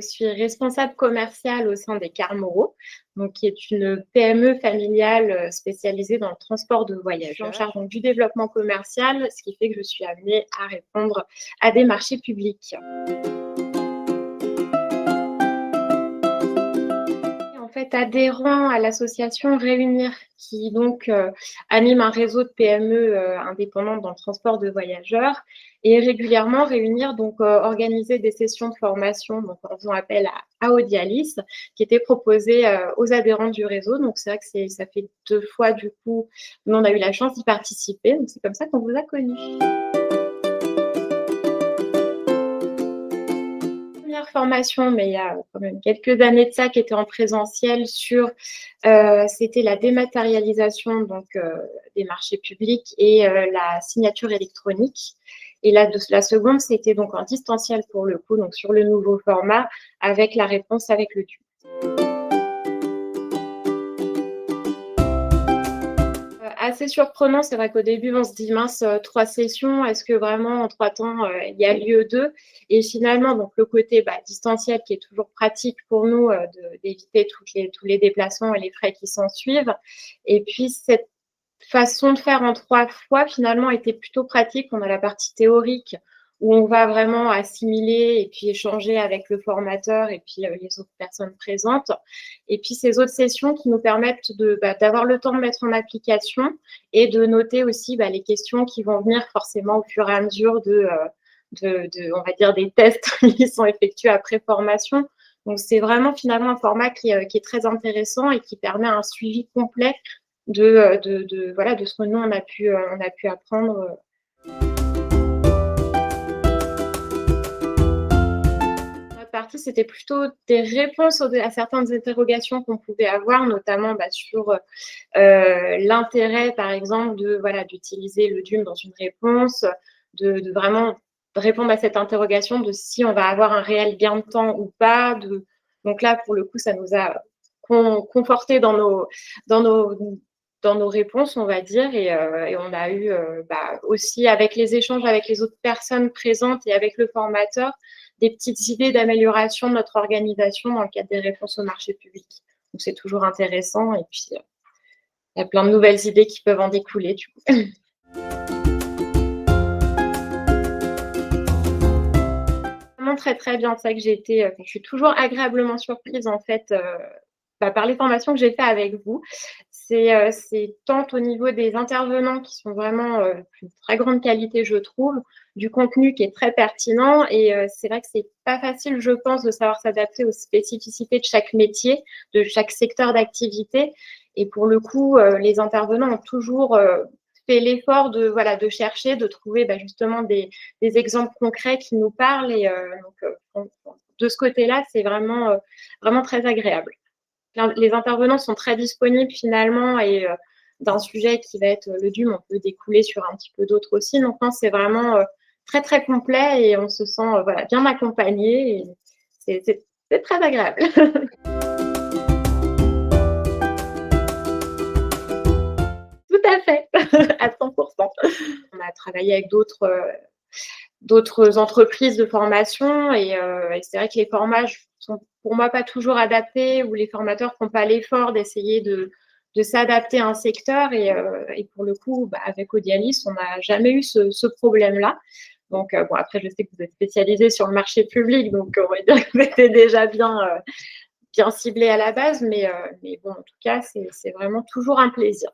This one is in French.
suis responsable commerciale au sein des Carmoro, donc qui est une PME familiale spécialisée dans le transport de voyageurs. Je suis en charge donc du développement commercial, ce qui fait que je suis amenée à répondre à des marchés publics. En fait, adhérent à l'association Réunir, qui donc anime un réseau de PME indépendantes dans le transport de voyageurs, et régulièrement Réunir donc organiser des sessions de formation, donc en faisant appel à Audialis, qui étaient proposées aux adhérents du réseau. Donc c'est vrai que ça fait 2 fois du coup, nous on a eu la chance d'y participer. Donc c'est comme ça qu'on vous a connus. Formation, mais il y a quand même quelques années de ça, qui était en présentiel sur, c'était la dématérialisation donc des marchés publics et la signature électronique. Et la seconde, c'était donc en distanciel pour le coup, donc sur le nouveau format, avec la réponse avec le DUM. Assez surprenant, c'est vrai qu'au début, on se dit: «Mince, 3 sessions, est-ce que vraiment en 3 temps, il y a lieu de?» Et finalement, donc le côté, distanciel qui est toujours pratique pour nous, d'éviter tous les déplacements et les frais qui s'ensuivent. Et puis cette façon de faire en 3 fois, finalement, était plutôt pratique. On a la partie théorique où on va vraiment assimiler et puis échanger avec le formateur et puis les autres personnes présentes. Et puis ces autres sessions qui nous permettent d'avoir le temps de mettre en application et de noter aussi les questions qui vont venir forcément au fur et à mesure on va dire, des tests qui sont effectués après formation. Donc c'est vraiment finalement un format qui est très intéressant et qui permet un suivi complet de ce que nous on a pu apprendre. Partie, c'était plutôt des réponses à certaines interrogations qu'on pouvait avoir, notamment sur l'intérêt, par exemple, d'utiliser le DUM dans une réponse, de vraiment répondre à cette interrogation de si on va avoir un réel gain de temps ou pas. Donc là, pour le coup, ça nous a conforté dans nos réponses, on va dire, et on a eu aussi, avec les échanges avec les autres personnes présentes et avec le formateur, des petites idées d'amélioration de notre organisation dans le cadre des réponses au marché public. Donc c'est toujours intéressant, et puis il y a plein de nouvelles idées qui peuvent en découler du coup. Vraiment très très bien, c'est vrai que je suis toujours agréablement surprise en fait par les formations que j'ai fait avec vous. C'est tant au niveau des intervenants qui sont vraiment d'une très grande qualité, je trouve, du contenu qui est très pertinent, et c'est vrai que c'est pas facile, je pense, de savoir s'adapter aux spécificités de chaque métier, de chaque secteur d'activité. Et pour le coup, les intervenants ont toujours fait l'effort de chercher, de trouver justement des exemples concrets qui nous parlent, et de ce côté-là, c'est vraiment très agréable. Les intervenants sont très disponibles finalement, et d'un sujet qui va être le DUM, on peut découler sur un petit peu d'autres aussi. Donc c'est vraiment très très complet, et on se sent bien accompagné, et c'est très agréable. Tout à fait, à 100%. On a travaillé avec d'autres entreprises de formation, et c'est vrai que les formats sont pour moi pas toujours adaptés, ou les formateurs font pas l'effort d'essayer de s'adapter à un secteur, et pour le coup, avec Audialis, on n'a jamais eu ce problème-là. Donc après, je sais que vous êtes spécialisé sur le marché public, donc on va dire que vous étiez déjà bien ciblé à la base, mais bon, en tout cas, c'est vraiment toujours un plaisir.